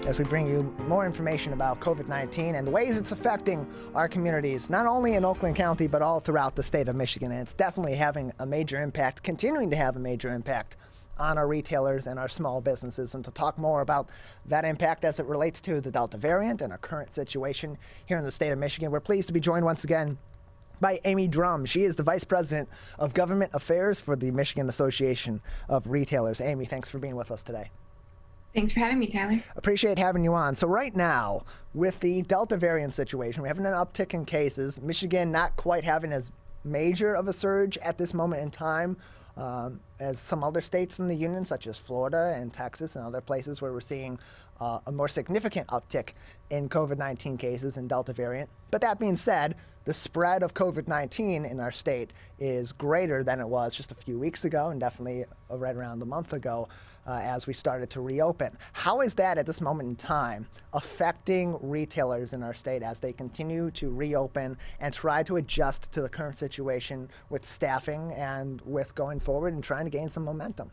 as we bring you more information about COVID-19 and the ways it's affecting our communities, not only in Oakland County, but all throughout the state of Michigan. And it's definitely having a major impact, continuing to have a major impact on our retailers and our small businesses. And to talk more about that impact as it relates to the Delta variant and our current situation here in the state of Michigan, we're pleased to be joined once again by Amy Drumm. She is the Vice President of Government Affairs for the Michigan Association of Retailers. Amy, thanks for being with us today. Thanks for having me, Tyler. Appreciate having you on. So right now, with the Delta variant situation, we're having an uptick in cases. Michigan not quite having as major of a surge at this moment in time as some other states in the union, such as Florida and Texas and other places where we're seeing a more significant uptick in COVID-19 cases and Delta variant. But that being said, the spread of COVID-19 in our state is greater than it was just a few weeks ago, and definitely right around a month ago as we started to reopen. How is that at this moment in time affecting retailers in our state as they continue to reopen and try to adjust to the current situation with staffing and with going forward and trying to gain some momentum?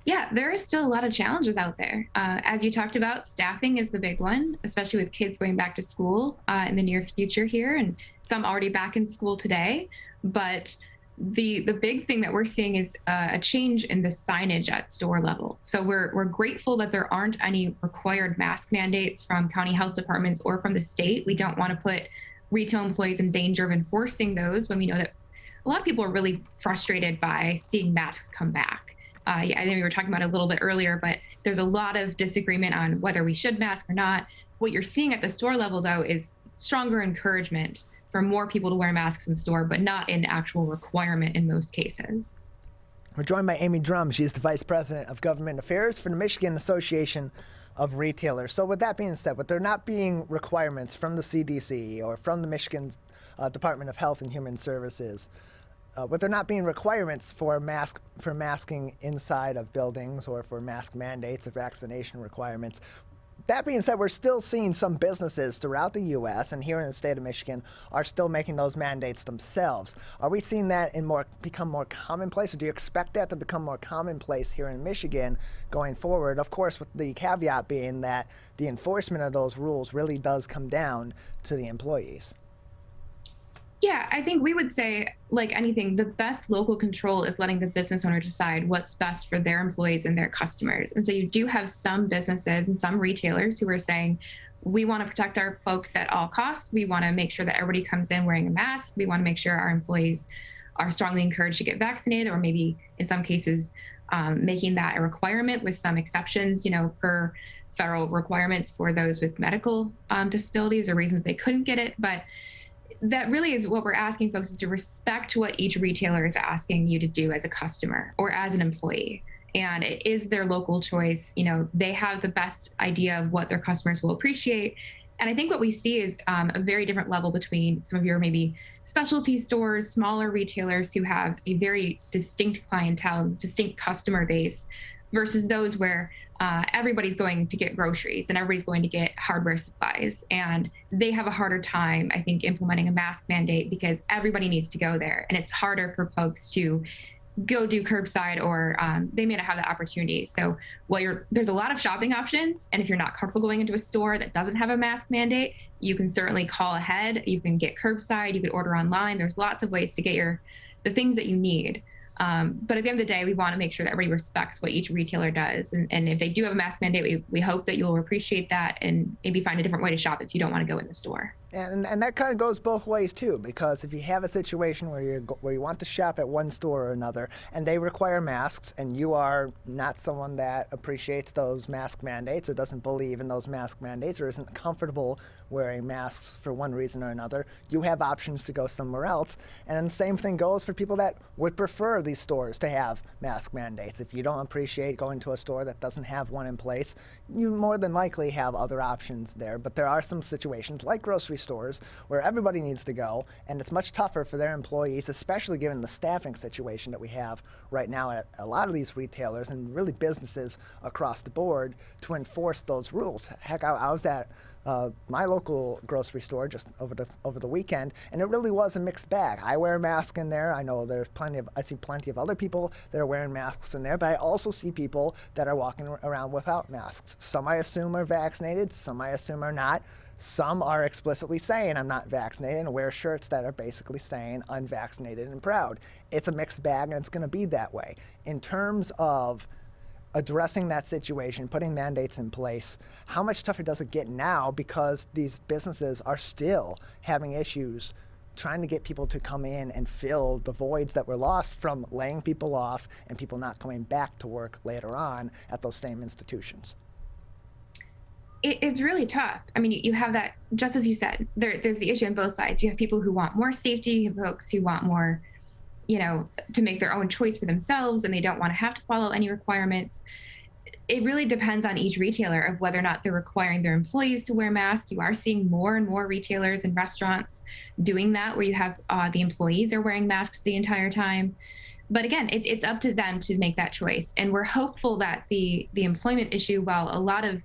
Yeah, there are still a lot of challenges out there. As you talked about, staffing is the big one, especially with kids going back to school in the near future here, and some already back in school today. But the big thing that we're seeing is a change in the signage at store level. So we're grateful that there aren't any required mask mandates from county health departments or from the state. We don't want to put retail employees in danger of enforcing those when we know that a lot of people are really frustrated by seeing masks come back. I think we were talking about it a little bit earlier, but there's a lot of disagreement on whether we should mask or not. What you're seeing at the store level, though, is stronger encouragement for more people to wear masks in the store, but not an actual requirement in most cases. We're joined by Amy Drumm. She's the Vice President of Government Affairs for the Michigan Association of Retailers. So with that being said, with there not being requirements from the CDC or from the Michigan Department of Health and Human Services, with there not being requirements for masking inside of buildings or for mask mandates or vaccination requirements, that being said, we're still seeing some businesses throughout the U.S. and here in the state of Michigan are still making those mandates themselves. Are we seeing that become more commonplace, or do you expect that to become more commonplace here in Michigan going forward? Of course, with the caveat being that the enforcement of those rules really does come down to the employees. Yeah, I think we would say, like anything, the best local control is letting the business owner decide what's best for their employees and their customers. And so you do have some businesses and some retailers who are saying, we want to protect our folks at all costs. We want to make sure that everybody comes in wearing a mask. We want to make sure our employees are strongly encouraged to get vaccinated, or maybe in some cases making that a requirement with some exceptions, for federal requirements for those with medical disabilities or reasons they couldn't get it. But that really is what we're asking folks, is to respect what each retailer is asking you to do as a customer or as an employee. And it is their local choice. They have the best idea of what their customers will appreciate. And I think what we see is a very different level between some of your maybe specialty stores, smaller retailers who have a very distinct clientele, distinct customer base, versus those where everybody's going to get groceries and everybody's going to get hardware supplies. And they have a harder time, I think, implementing a mask mandate because everybody needs to go there. And it's harder for folks to go do curbside, or they may not have the opportunity. So there's a lot of shopping options. And if you're not comfortable going into a store that doesn't have a mask mandate, you can certainly call ahead. You can get curbside, you can order online. There's lots of ways to get the things that you need. But at the end of the day, we want to make sure that everybody respects what each retailer does. And if they do have a mask mandate, we hope that you'll appreciate that and maybe find a different way to shop if you don't want to go in the store. And that kind of goes both ways too, because if you have a situation where you want to shop at one store or another and they require masks, and you are not someone that appreciates those mask mandates or doesn't believe in those mask mandates or isn't comfortable wearing masks for one reason or another, you have options to go somewhere else. And then the same thing goes for people that would prefer these stores to have mask mandates. If you don't appreciate going to a store that doesn't have one in place, you more than likely have other options there. But there are some situations like grocery stores where everybody needs to go, and it's much tougher for their employees, especially given the staffing situation that we have right now at a lot of these retailers and really businesses across the board, to enforce those rules. Heck, I was at my local grocery store just over the weekend, and it really was a mixed bag. I wear a mask in there. I know I see plenty of other people that are wearing masks in there, but I also see people that are walking around without masks. Some I assume are vaccinated, some I assume are not. Some are explicitly saying I'm not vaccinated and wear shirts that are basically saying unvaccinated and proud. It's a mixed bag, and it's going to be that way. In terms of addressing that situation, putting mandates in place, how much tougher does it get now, because these businesses are still having issues trying to get people to come in and fill the voids that were lost from laying people off and people not coming back to work later on at those same institutions? It's really tough. I mean, you have that, just as you said, there's the issue on both sides. You have people who want more safety, you have folks who want more, to make their own choice for themselves, and they don't want to have to follow any requirements. It really depends on each retailer of whether or not they're requiring their employees to wear masks. You are seeing more and more retailers and restaurants doing that, where you have the employees are wearing masks the entire time. But again, it's up to them to make that choice. And we're hopeful that the employment issue, while a lot of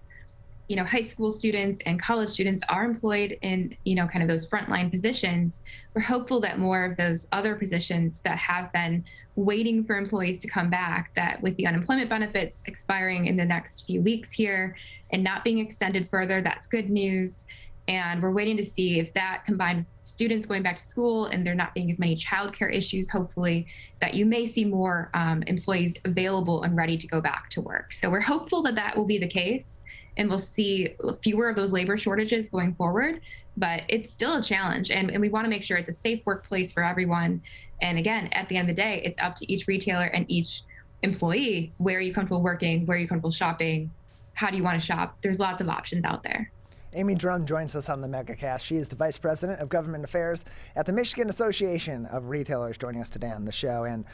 high school students and college students are employed in, kind of those frontline positions, we're hopeful that more of those other positions that have been waiting for employees to come back, that with the unemployment benefits expiring in the next few weeks here and not being extended further, that's good news. And we're waiting to see if that, combined with students going back to school and there not being as many childcare issues, hopefully, that you may see more employees available and ready to go back to work. So we're hopeful that that will be the case, and we'll see fewer of those labor shortages going forward. But it's still a challenge, and we want to make sure it's a safe workplace for everyone. And again, at the end of the day, it's up to each retailer and each employee. Where are you comfortable working? Where are you comfortable shopping? How do you want to shop? There's lots of options out there. Amy Drumm joins us on the MegaCast. She is the Vice President of Government Affairs at the Michigan Association of Retailers, joining us today on the show. And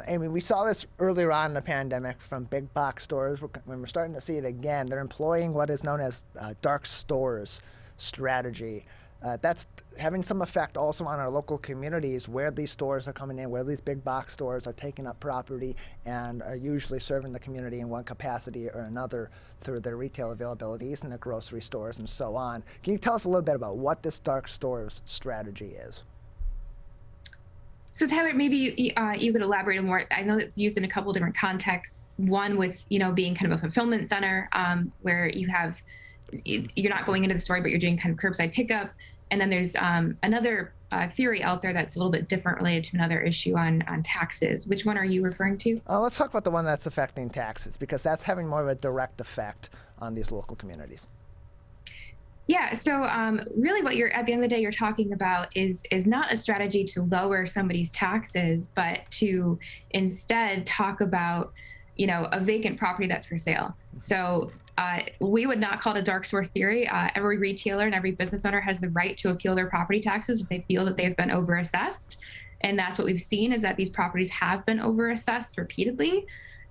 Amy, we saw this earlier on in the pandemic from big box stores. When we're starting to see it again, they're employing what is known as dark stores strategy. That's having some effect also on our local communities, where these stores are coming in, where these big box stores are taking up property and are usually serving the community in one capacity or another through their retail availabilities in the grocery stores and so on. Can you tell us a little bit about what this dark stores strategy is? So Tyler, maybe you could elaborate more. I know it's used in a couple different contexts. One with, being kind of a fulfillment center, where you're not going into the store, but you're doing kind of curbside pickup. And then there's another theory out there that's a little bit different, related to another issue on taxes. Which one are you referring to? Let's talk about the one that's affecting taxes, because that's having more of a direct effect on these local communities. Yeah, so really what at the end of the day, you're talking about is not a strategy to lower somebody's taxes, but to instead talk about, a vacant property that's for sale. So we would not call it a dark store theory. Every retailer and every business owner has the right to appeal their property taxes if they feel that they've been overassessed. And that's what we've seen, is that these properties have been overassessed repeatedly.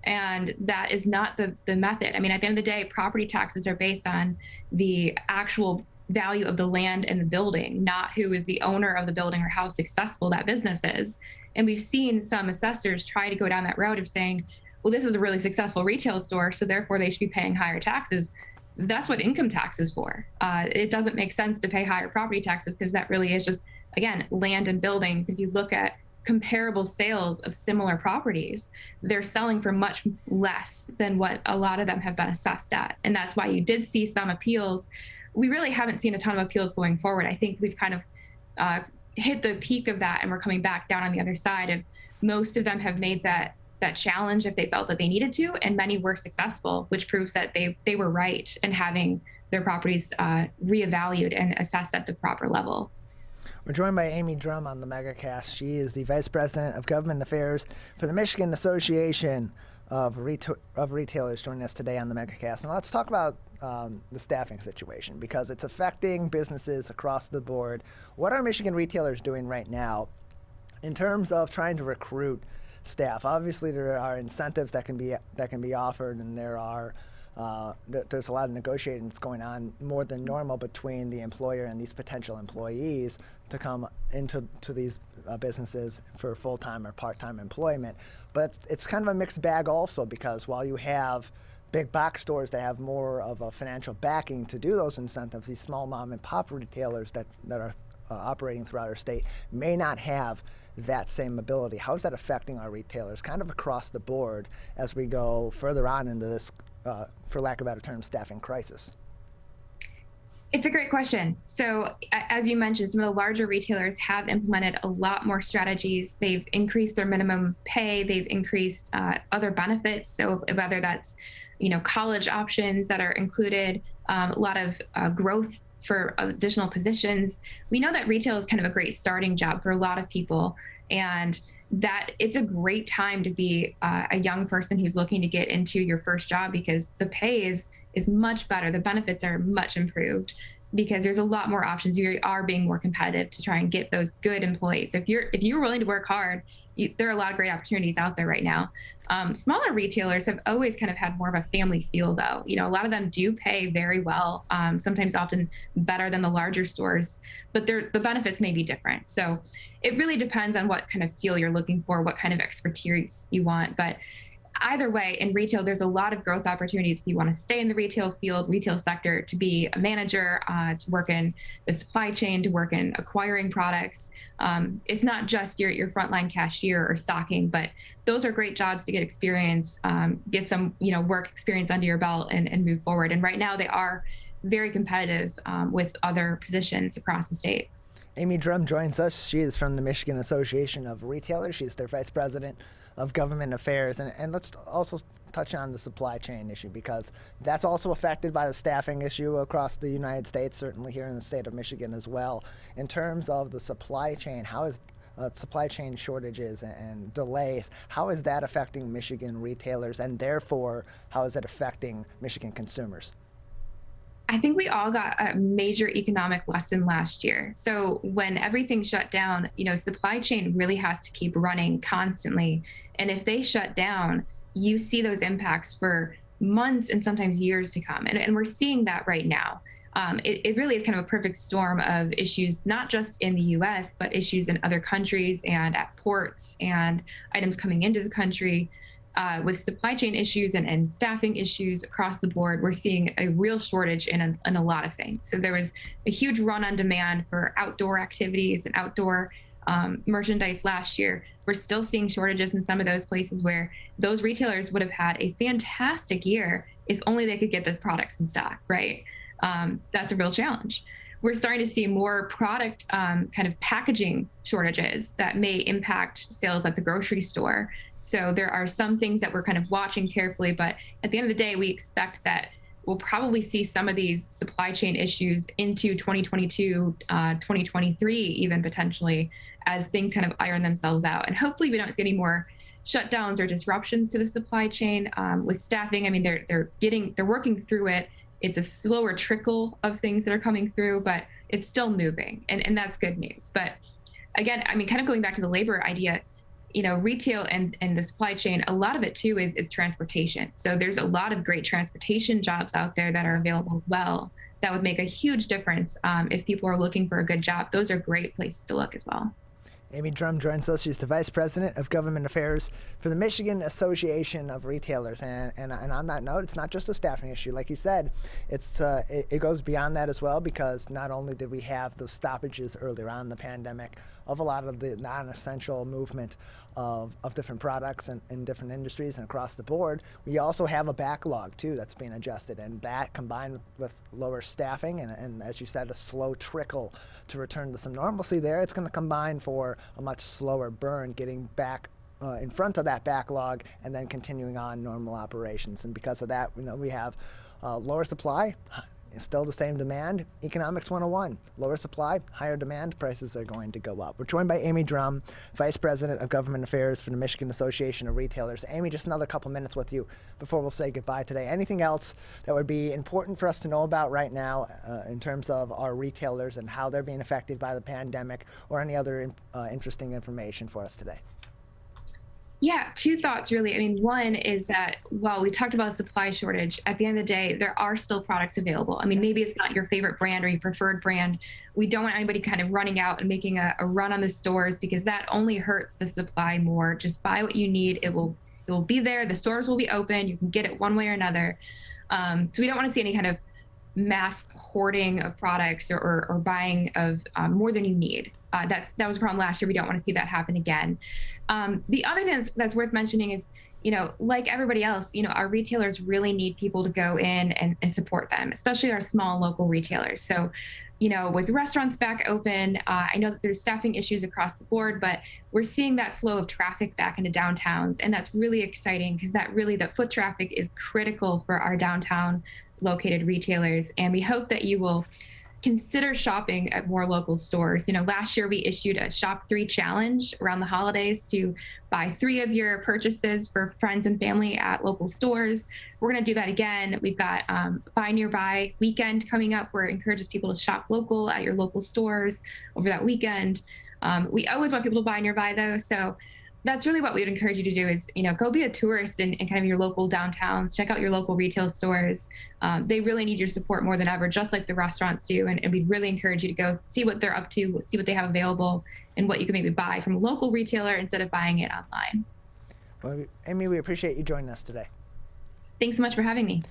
And that is not the method. I mean, at the end of the day, property taxes are based on the actual value of the land and the building, not who is the owner of the building or how successful that business is. And we've seen some assessors try to go down that road of saying, well, this is a really successful retail store, so therefore they should be paying higher taxes. That's what income tax is for. It doesn't make sense to pay higher property taxes, because that really is just, again, land and buildings. If you look at comparable sales of similar properties, they're selling for much less than what a lot of them have been assessed at. And that's why you did see some appeals. We really haven't seen a ton of appeals going forward. I think we've kind of hit the peak of that, and we're coming back down on the other side. And most of them have made that challenge if they felt that they needed to, and many were successful, which proves that they were right in having their properties reevaluated and assessed at the proper level. We're joined by Amy Drumm on the MegaCast. She is the Vice President of Government Affairs for the Michigan Association of Retailers, joining us today on the MegaCast. And let's talk about the staffing situation, because it's affecting businesses across the board. What are Michigan retailers doing right now in terms of trying to recruit staff? Obviously, there are incentives that can be offered, and there's a lot of negotiating that's going on more than normal between the employer and these potential employees to come into these businesses for full-time or part-time employment. But it's kind of a mixed bag also, because while you have big box stores that have more of a financial backing to do those incentives, these small mom and pop retailers that are operating throughout our state may not have that same ability. How is that affecting our retailers kind of across the board as we go further on into this, for lack of a better term, staffing crisis? It's a great question. So, as you mentioned, some of the larger retailers have implemented a lot more strategies. They've increased their minimum pay. They've increased other benefits. So, whether that's, college options that are included, a lot of growth for additional positions. We know that retail is kind of a great starting job for a lot of people, and that it's a great time to be a young person who's looking to get into your first job, because the pay is much better. The benefits are much improved because there's a lot more options. You are being more competitive to try and get those good employees. If you're willing to work hard, there are a lot of great opportunities out there right now. Smaller retailers have always kind of had more of a family feel, though. A lot of them do pay very well, sometimes often better than the larger stores, but the benefits may be different. So it really depends on what kind of feel you're looking for, what kind of expertise you want. But either way, in retail, there's a lot of growth opportunities if you want to stay in the retail sector, to be a manager, to work in the supply chain, to work in acquiring products. It's not just your frontline cashier or stocking, but those are great jobs to get experience, get some work experience under your belt, and move forward. And right now, they are very competitive with other positions across the state. Amy Drumm joins us. She is from the Michigan Association of Retailers. She's their Vice President of Government Affairs. And let's also touch on the supply chain issue, because that's also affected by the staffing issue across the United States, certainly here in the state of Michigan as well. In terms of the supply chain, how is supply chain shortages and delays, how is that affecting Michigan retailers, and therefore how is it affecting Michigan consumers? I think we all got a major economic lesson last year. So when everything shut down, supply chain really has to keep running constantly. And if they shut down, you see those impacts for months and sometimes years to come. And we're seeing that right now. It really is kind of a perfect storm of issues, not just in the US, but issues in other countries and at ports and items coming into the country. With supply chain issues and staffing issues across the board, we're seeing a real shortage in a lot of things. So there was a huge run on demand for outdoor activities and outdoor merchandise last year. We're still seeing shortages in some of those places where those retailers would have had a fantastic year if only they could get those products in stock, right? That's a real challenge. We're starting to see more product kind of packaging shortages that may impact sales at the grocery store. So there are some things that we're kind of watching carefully, but at the end of the day, we expect that we'll probably see some of these supply chain issues into 2022, 2023, even potentially, as things kind of iron themselves out. And hopefully we don't see any more shutdowns or disruptions to the supply chain. With staffing, I mean, they're working through it. It's a slower trickle of things that are coming through, but it's still moving, and that's good news. But again, I mean, kind of going back to the labor idea, retail and the supply chain, a lot of it too is transportation. So there's a lot of great transportation jobs out there that are available as well that would make a huge difference if people are looking for a good job. Those are great places to look as well. Amy Drumm joins us. She's the Vice President of Government Affairs for the Michigan Association of Retailers. And on that note, it's not just a staffing issue. Like you said, it goes beyond that as well, because not only did we have those stoppages earlier on in the pandemic of a lot of the non-essential movement of different products in different industries and across the board, we also have a backlog too that's being adjusted, and that combined with lower staffing and as you said, a slow trickle to return to some normalcy there, it's going to combine for a much slower burn getting back in front of that backlog and then continuing on normal operations. And because of that, we have lower supply, still the same demand. Economics 101, lower supply, higher demand, prices are going to go up. We're joined by Amy Drumm, Vice President of Government Affairs for the Michigan Association of Retailers. Amy, just another couple minutes with you before we'll say goodbye today. Anything else that would be important for us to know about right now in terms of our retailers and how they're being affected by the pandemic, or any other interesting information for us today? Yeah, two thoughts really. I mean, one is that while we talked about supply shortage, at the end of the day, there are still products available. I mean, maybe it's not your favorite brand or your preferred brand. We don't want anybody kind of running out and making a run on the stores, because that only hurts the supply more. Just buy what you need. It will it will be there. The stores will be open. You can get it one way or another. So we don't want to see any kind of mass hoarding of products or buying of more than you need. That was a problem last year. We don't want to see that happen again. The other thing that's worth mentioning is, like everybody else, our retailers really need people to go in and support them, especially our small local retailers. So, with restaurants back open, I know that there's staffing issues across the board, but we're seeing that flow of traffic back into downtowns. And that's really exciting because the foot traffic is critical for our downtown located retailers. And we hope that you will consider shopping at more local stores. Last year we issued a Shop 3 challenge around the holidays to buy 3 of your purchases for friends and family at local stores. We're going to do that again. We've got Buy Nearby weekend coming up where it encourages people to shop local at your local stores over that weekend. We always want people to buy nearby though. So that's really what we would encourage you to do is, go be a tourist in kind of your local downtowns, check out your local retail stores. They really need your support more than ever, just like the restaurants do. And we'd really encourage you to go see what they're up to, see what they have available, and what you can maybe buy from a local retailer instead of buying it online. Well, Amy, we appreciate you joining us today. Thanks so much for having me.